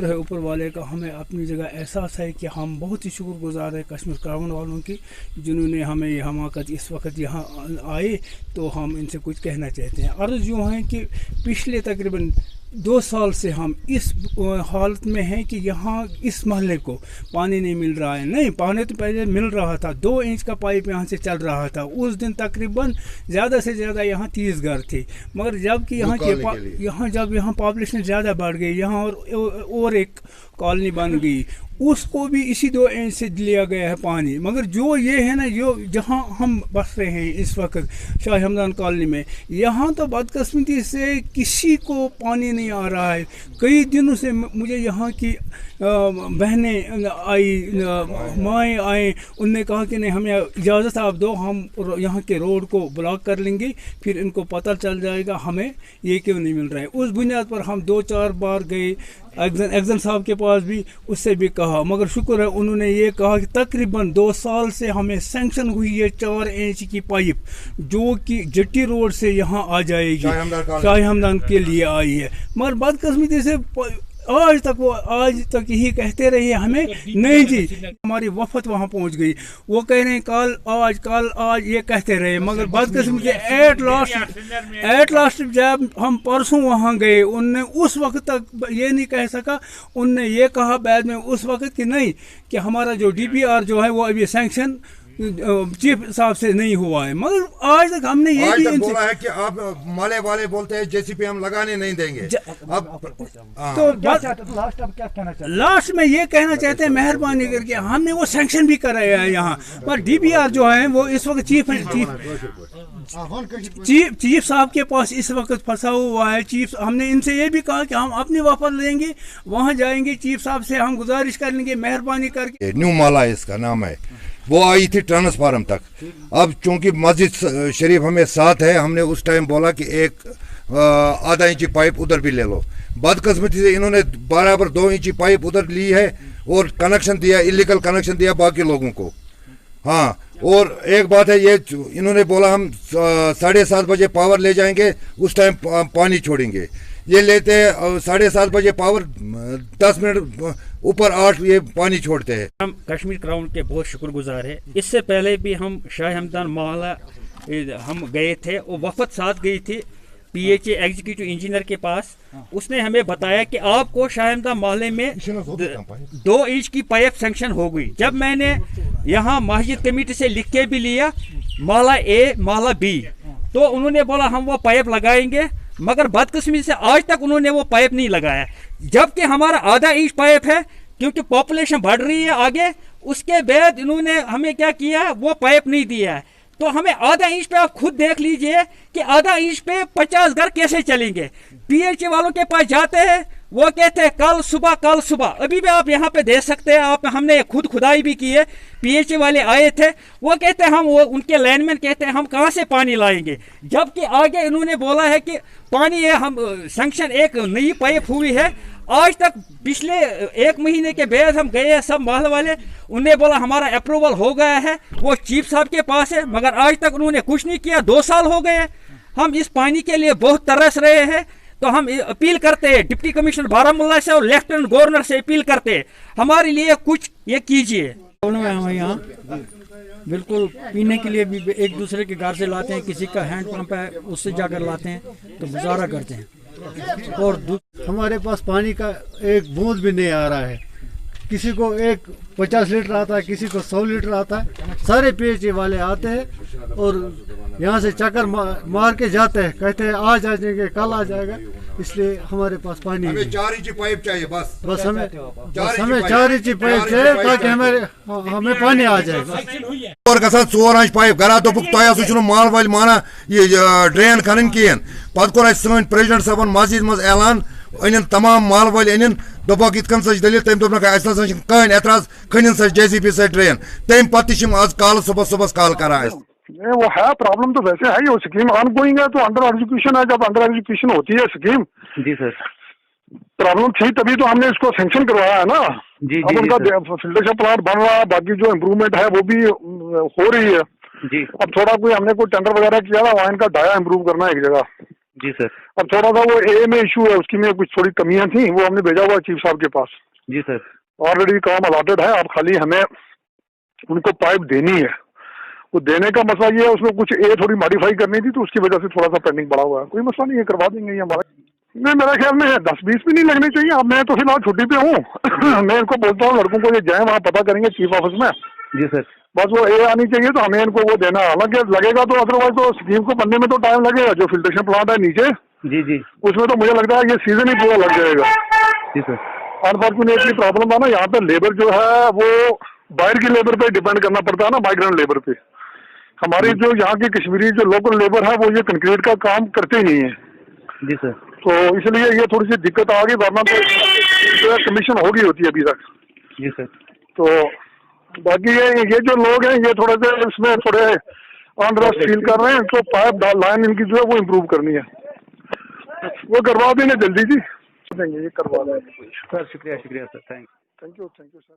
शुक्र है ऊपर वाले का, हमें अपनी जगह एहसास है कि हम बहुत ही शुक्रगुजार है कश्मीर क्राउन वालों की, जिन्होंने हमें ये हमाकत इस वक्त यहाँ आए, तो हम इनसे कुछ कहना चाहते हैं। अर्ज़ यूँ है कि पिछले तकरीबन 2 साल से हम इस हालत में हैं कि यहाँ इस महल्ले को पानी नहीं मिल रहा है। नहीं, पानी तो पहले मिल रहा था, 2 इंच का पाइप यहाँ से चल रहा था। उस दिन तकरीबन ज़्यादा से ज़्यादा यहाँ 30 घर थे, मगर जब कि यहाँ पॉपुलेशन ज़्यादा बढ़ गई, यहाँ और एक कॉलोनी बन गई, उसको भी इसी 2 इंच से लिया गया है पानी। मगर जो ये है ना, जो जहाँ हम बस रहे हैं इस वक्त शाह हमदान कॉलोनी में, यहाँ तो बदकिस्मती से किसी को पानी नहीं आ रहा है। कई दिनों से मुझे यहाँ की बहनें आई, माएँ आए, उनने कहा कि नहीं, हमें इजाज़त आप दो, हम यहाँ के रोड को ब्लॉक कर लेंगे, फिर इनको पता चल जाएगा हमें ये क्यों नहीं मिल रहा है। उस बुनियाद पर हम 2-4 बार गए एक्जन साहब के पास भी, उससे भी कहा, मगर शुक्र है उन्होंने ये कहा कि तकरीबन 2 साल से हमें सैंक्शन हुई है 4 इंच की पाइप, जो कि जट्टी रोड से यहाँ आ जाएगी, शाह हमदान के लिए आई है। मगर बदकिस्मती से आज तक यही कहते रहे हमें, नहीं जी, हमारी वफद वहाँ पहुँच गई, वो कह रहे हैं कल आज ये कहते रहे, मगर बदकिस्मती एट लास्ट जब हम परसों वहाँ गए, उनने उस वक्त तक ये नहीं कह सका, उनने ये कहा बाद में उस वक्त कि नहीं, कि हमारा जो DPR जो है वो अभी सैंक्शन चीफ साहब से नहीं हुआ है। मगर आज तक हमने ये भी बोला है कि आप माले वाले बोलते हैं JCP हम लगाने नहीं देंगे। तो लास्ट में ये कहना चाहते हैं, मेहरबानी करके हमने वो सैंक्शन भी कराया है यहाँ पर। DPR जो है वो इस वक्त चीफ साहब के पास इस वक्त फंसा हुआ है। हमने इनसे ये भी कहा कि हम अपनी वफद लेंगे, वहाँ जाएंगे, चीफ साहब से हम गुजारिश कर लेंगे मेहरबानी करके। न्यू माला इसका नाम है, वो आई थी ट्रांसफार्म तक। अब चूंकि मस्जिद शरीफ हमें साथ है, हमने उस टाइम बोला कि एक आधा इंची पाइप उधर भी ले लो। बदकिस्मती से इन्होंने बराबर 2 इंची पाइप उधर ली है और कनेक्शन दिया, इलीगल कनेक्शन दिया बाकी लोगों को। हाँ, और एक बात है, ये इन्होंने बोला हम 7:30 बजे पावर ले जाएंगे, उस टाइम पानी छोड़ेंगे। ये लेते हैं 7:30 बजे पावर, 10 मिनट ऊपर 8 ये पानी छोड़ते हैं। हम कश्मीर क्राउन के बहुत शुक्रगुजार है। इससे पहले भी हम शाह हमदान मोहल्ला हम गए थे, वो वफद साथ गई थी PHA एग्जीक्यूटिव इंजीनियर के पास। उसने हमें बताया कि आपको शाह हमदान मोहल्ले में 2 इंच की पाइप सैंक्शन हो गई। जब मैंने यहाँ मस्जिद कमेटी से लिख के भी लिया, मोहल्ला A मोहल्ला B, तो उन्होंने बोला हम वो पाइप लगाएंगे, मगर बदकिस्मती से आज तक उन्होंने वो पाइप नहीं लगाया, जबकि हमारा आधा इंच पाइप है, क्योंकि पॉपुलेशन बढ़ रही है आगे। उसके बाद इन्होंने हमें क्या किया, वो पाइप नहीं दिया है। तो हमें आधा इंच पे आप खुद देख लीजिए कि आधा इंच पे 50 घर कैसे चलेंगे। PHA वालों के पास जाते हैं, वो कहते हैं कल सुबह। अभी भी आप यहाँ पे देख सकते हैं, हमने खुद खुदाई भी की है। PHA वाले आए थे, वो कहते हैं उनके लाइनमैन कहते हैं हम कहाँ से पानी लाएंगे, जबकि आगे इन्होंने बोला है कि पानी है, हम सैंक्शन एक नई पाइप हुई है। आज तक पिछले 1 महीने के बाद हम गए हैं सब महल वाले, उन्हें बोला हमारा अप्रूवल हो गया है, वो चीफ साहब के पास है, मगर आज तक उन्होंने कुछ नहीं किया। 2 साल हो गए, हम इस पानी के लिए बहुत तरस रहे हैं। तो हम अपील करते हैं डिप्टी कमिश्नर बारामूला से और लेफ्टिनेंट गवर्नर से अपील करते हैं, हमारे लिए कुछ ये कीजिए। हम यहाँ बिल्कुल पीने के लिए भी एक दूसरे के घर से लाते हैं, किसी का हैंड पंप है उससे जाकर लाते हैं, तो गुजारा करते हैं। और हमारे पास पानी का एक बूंद भी नहीं आ रहा है। किसी को 50 लीटर आता है, किसी को 100 लीटर आता है। सारे PHA वाले आते हैं और यहाँ से चक्कर मार के जाते हैं, कहते हैं आज आ जाएंगे, कल आ जाएगा। इसलिए हमारे पास पानी हमें 4 इंची पाइप चाहिए, बस हमें 4 इंची पाइप चाहिए ताकि हमें पानी आ जाएगा। और गसान 4 इंच पाइप घर दोपक तह सह माल वाल माना ये ड्रेन खन कहें। पत कोर सन प्रेसिडेंट साहब मस्जिद मज ऐलान, अन तमाम माल वाल अन दोपक इत कन दलील, तम दोप कहें एतराज खन JCP से ड्रेन। तम पत आज कॉल सुबह कॉल करा। वो है प्रॉब्लम तो वैसे है ही, वो स्कीम ऑनगोइंग है, तो अंडर एग्जीक्यूशन है। जब अंडर एग्जीक्यूशन होती है स्कीम, जी सर, प्रॉब्लम थी तभी तो हमने इसको सैंक्शन करवाया है ना। जी अब उनका फिल्ट्रेशन प्लांट बन रहा है, बाकी जो इम्प्रूवमेंट है वो भी हो रही है जी। अब थोड़ा हमने कोई टेंडर वगैरह किया था, वहाँ इनका डाया इम्प्रूव करना है एक जगह। जी सर। अब थोड़ा सा वो ए में इशू है, उसकी में कुछ थोड़ी कमियां थी, वो हमने भेजा हुआ चीफ साहब के पास। जी सर। ऑलरेडी काम अलॉटेड है, अब खाली हमें उनको पाइप देनी है। वो देने का मसला ये है, उसमें कुछ ए थोड़ी मॉडिफाई करनी थी, तो उसकी वजह से थोड़ा सा पेंडिंग बढ़ा हुआ है। कोई मसला नहीं है, करवा देंगे ये हमारा। मैं मेरा ख्याल में 10-20 भी नहीं लगने चाहिए। अब मैं तो फिलहाल छुट्टी पे हूँ मैं इनको बोलता हूँ लड़कों को ये जाए वहाँ पता करेंगे चीफ ऑफिस में। जी सर। बस वो ए आनी चाहिए, तो हमें इनको वो देना। हालांकि लगेगा तो, अदरवाइज तो स्कीम को बनने में तो टाइम लगेगा। जो फिल्ट्रेशन प्लांट है नीचे, जी जी, उसमें तो मुझे लगता है ये सीजन ही पूरा लग जाएगा। जी सर। अनफॉर्चुनेटली प्रॉब्लम है ना, यहाँ पे लेबर जो है वो बाहर की लेबर पे डिपेंड करना पड़ता है ना, माइग्रेंट लेबर पे। हमारी जो यहाँ की कश्मीरी जो लोकल लेबर है वो ये कंक्रीट का काम करते ही नहीं है। जी सर। तो इसलिए ये थोड़ी सी दिक्कत आ गई, वरना तो कमीशन होगी होती है अभी तक। जी सर। तो बाकी ये जो लोग हैं ये थोड़े से इसमें थोड़े अनरस्ट फील कर रहे हैं, तो पाइप लाइन इनकी जो है वो इम्प्रूव करनी है, वो करवा देंगे जल्दी जी, देंगे ये करवा देंगे। सर शुक्रिया शुक्रिया सर, थैंक यू सर।